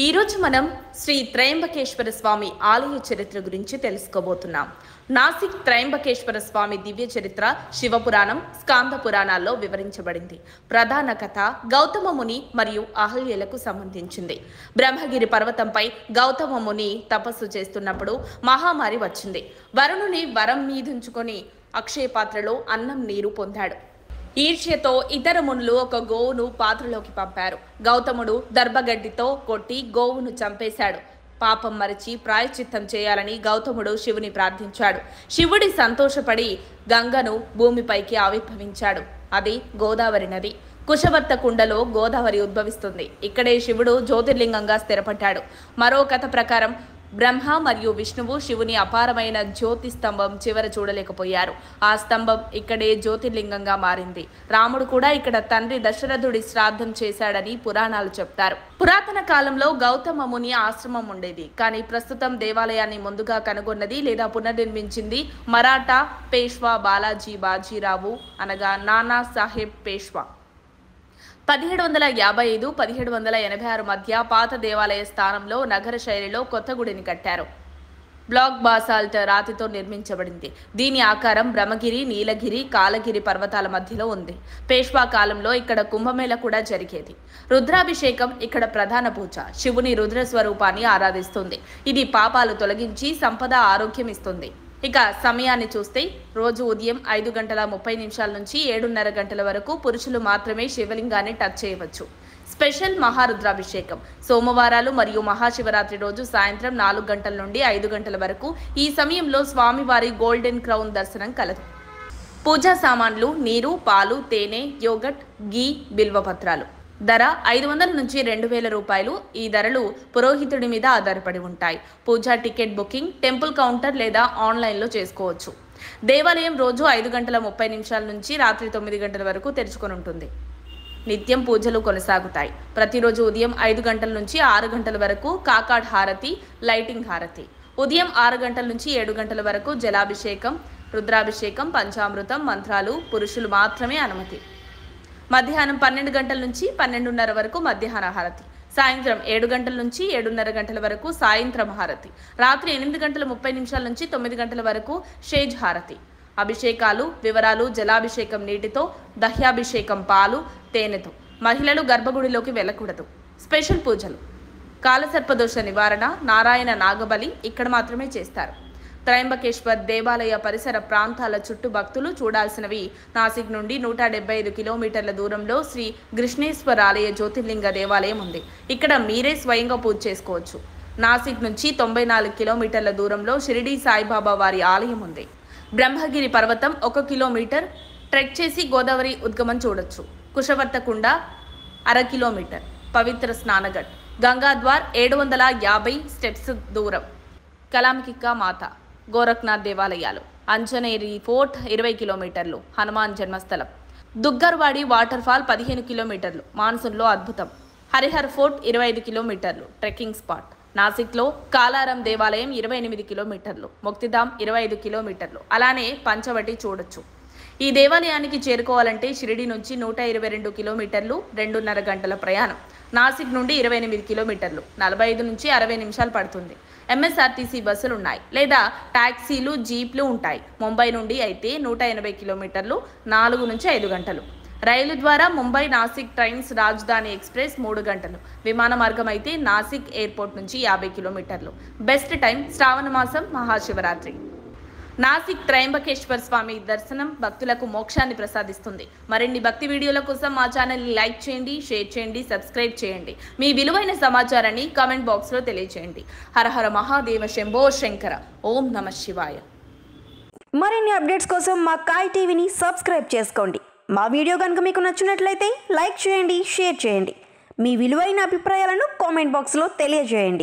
ఈరోజు మనం శ్రీ త్రయంబకేశ్వర స్వామి ఆలయ చరిత్ర గురించి తెలుసుకోబోతున్నాం. నాసిక్ త్రయంబకేశ్వర స్వామి దివ్య చరిత్ర శివపురాణం, స్కాంద పురాణాల్లో వివరించబడింది. ప్రధాన కథ గౌతమ ముని మరియు అహల్యలకు సంబంధించింది. బ్రహ్మగిరి పర్వతంపై గౌతమ ముని తపస్సు చేస్తున్నప్పుడు మహామారి వచ్చింది. వరుణుని వరం మీదుంచుకొని అక్షయ పాత్రలో అన్నం నీరు పొందాడు. ఈర్ష్యతో ఇతర మునులు ఒక గోవును పాత్రలోకి పంపారు. గౌతముడు దర్భగడ్డితో కొట్టి గోవును చంపేశాడు. పాపం మరిచి ప్రాయశ్చిత్తం చేయాలని గౌతముడు శివుని ప్రార్థించాడు. శివుడి సంతోషపడి గంగను భూమిపైకి ఆవిర్భవించాడు. అది గోదావరి నది. కుశవర్త కుండలో గోదావరి ఉద్భవిస్తుంది. ఇక్కడే శివుడు జ్యోతిర్లింగంగా స్థిరపడ్డాడు. మరో కథ ప్రకారం బ్రహ్మ మరియు విష్ణువు శివుని అపారమైన జ్యోతి స్తంభం చివర చూడలేకపోయారు. ఆ స్తంభం ఇక్కడే జ్యోతిర్లింగంగా మారింది. రాముడు కూడా ఇక్కడ తండ్రి దశరథుడి శ్రాద్ధం చేశాడని పురాణాలు చెప్తారు. పురాతన కాలంలో గౌతమ ముని ఆశ్రమం ఉండేది. కానీ ప్రస్తుతం దేవాలయాన్ని ముందుగా కనుగొన్నది లేదా పునర్నిర్మించింది మరాఠా పేష్వా బాలాజీ బాజీరావు అనగా నానా సాహెబ్ పేష్వా. 1755-1786 మధ్య పాత దేవాలయ స్థానంలో నగర శైలిలో కొత్త గుడిని కట్టారు. బ్లాక్ బాసాల్ట్ రాతితో నిర్మించబడింది. దీని ఆకారం బ్రహ్మగిరి, నీలగిరి, కాలగిరి పర్వతాల మధ్యలో ఉంది. పేష్వా కాలంలో ఇక్కడ కుంభమేళ కూడా జరిగేది. రుద్రాభిషేకం ఇక్కడ ప్రధాన పూజ. శివుని రుద్ర స్వరూపాన్ని ఆరాధిస్తుంది. ఇది పాపాలు తొలగించి సంపద, ఆరోగ్యం ఇస్తుంది. ఇక సమయాన్ని చూస్తే రోజు ఉదయం 5:30 నుంచి 7:30 గంటల వరకు పురుషులు మాత్రమే శివలింగాన్ని టచ్ చేయవచ్చు. స్పెషల్ మహారుద్రాభిషేకం సోమవారాలు మరియు మహాశివరాత్రి రోజు సాయంత్రం 4 గంటల నుండి 5 గంటల వరకు. ఈ సమయంలో స్వామివారి గోల్డెన్ క్రౌన్ దర్శనం కలదు. పూజా సామాన్లు నీరు, పాలు, తేనె, యోగట్, గీ, బిల్వపత్రాలు. ధర 500 నుంచి 2000 రూపాయలు. ఈ ధరలు పురోహితుడి మీద ఆధారపడి ఉంటాయి. పూజా టికెట్ బుకింగ్ టెంపుల్ కౌంటర్ లేదా ఆన్లైన్లో చేసుకోవచ్చు. దేవాలయం రోజు 5:30 నుంచి రాత్రి 9 గంటల వరకు తెరుచుకొని ఉంటుంది. నిత్యం పూజలు కొనసాగుతాయి. ప్రతిరోజు ఉదయం 5 గంటల నుంచి 6 గంటల వరకు కాకాడ్ హారతి, లైటింగ్ హారతి. ఉదయం 6 గంటల నుంచి 7 గంటల వరకు జలాభిషేకం, రుద్రాభిషేకం, పంచామృతం, మంత్రాలు. పురుషులు మాత్రమే అనుమతి. మధ్యాహ్నం 12 గంటల నుంచి 12:30 వరకు మధ్యాహ్న హారతి. సాయంత్రం 7 గంటల నుంచి 7:30 గంటల వరకు సాయంత్రం హారతి. రాత్రి 8:30 నుంచి 9 గంటల వరకు షేజ్ హారతి. అభిషేకాలు వివరాలు: జలాభిషేకం నీటితో, దహ్యాభిషేకం పాలు, తేనెతో. మహిళలు గర్భగుడిలోకి వెళ్ళకూడదు. స్పెషల్ పూజలు: కాలసర్పదోష నివారణ, నారాయణ నాగబలి ఇక్కడ మాత్రమే చేస్తారు. త్రయంబకేశ్వర్ దేవాలయ పరిసర ప్రాంతాల చుట్టూ భక్తులు చూడాల్సినవి: నాసిక్ నుండి 175 కిలోమీటర్ల దూరంలో శ్రీ కృష్ణేశ్వర ఆలయ జ్యోతిర్లింగ దేవాలయం ఉంది. ఇక్కడ మీరే స్వయంగా పూజ చేసుకోవచ్చు. నాసిక్ నుంచి 94 కిలోమీటర్ల దూరంలో షిరిడి సాయిబాబా వారి ఆలయం ఉంది. బ్రహ్మగిరి పర్వతం 1 కిలోమీటర్ ట్రెక్ చేసి గోదావరి ఉద్గమం చూడొచ్చు. కుశవర్త కుండ 1/2 కిలోమీటర్. పవిత్ర స్నానఘట్, గంగాద్వార్ 750 స్టెప్స్ దూరం. కలాంకికా మాత, గోరఖ్నాథ్ దేవాలయాలు, అంజనేరి ఫోర్ట్ 20 కిలోమీటర్లు. హనుమాన్ జన్మస్థలం, దుగ్గర్వాడి వాటర్ ఫాల్ 15 కిలోమీటర్లు. మాన్సూన్లో అద్భుతం. హరిహర్ ఫోర్ట్ 25 కిలోమీటర్లు ట్రెక్కింగ్ స్పాట్. నాసిక్లో కాలారం దేవాలయం 28 కిలోమీటర్లు. ముక్తిధామ్ 25 కిలోమీటర్లు. అలానే పంచవటి చూడొచ్చు. ఈ దేవాలయానికి చేరుకోవాలంటే షిరిడి నుంచి 122 కిలోమీటర్లు, 2:30 గంటల ప్రయాణం. నాసిక్ నుండి 28 కిలోమీటర్లు, 45 నుంచి 60 నిమిషాలు పడుతుంది. MSRTC బస్సులు ఉన్నాయి లేదా టాక్సీలు, జీప్లు ఉంటాయి. ముంబై నుండి అయితే 180 కిలోమీటర్లు, 4 నుంచి 5 గంటలు. రైలు ద్వారా ముంబై నాసిక్ ట్రైన్స్, రాజధాని ఎక్స్ప్రెస్ 3 గంటలు. విమాన మార్గం అయితే నాసిక్ ఎయిర్పోర్ట్ నుంచి 50 కిలోమీటర్లు. బెస్ట్ టైం శ్రావణ మాసం, మహాశివరాత్రి. నాసిక్ త్రయంబకేశ్వర స్వామి దర్శనం భక్తులకు మోక్షాన్ని ప్రసాదిస్తుంది. మరిన్ని భక్తి వీడియోల కోసం మా ఛానల్ని లైక్ చేయండి, షేర్ చేయండి, సబ్స్క్రైబ్ చేయండి. మీ విలువైన సమాచారాన్ని కామెంట్ బాక్స్లో తెలియజేయండి. హర హర మహాదేవ శంభో శంకర. ఓం నమః శివాయ. మరిన్ని అప్డేట్స్ కోసం మా కాయ్ టీవీని సబ్స్క్రైబ్ చేసుకోండి. మా వీడియో కనుక మీకు నచ్చినట్లయితే లైక్ చేయండి, షేర్ చేయండి. మీ విలువైన అభిప్రాయాలను కామెంట్ బాక్స్లో తెలియజేయండి.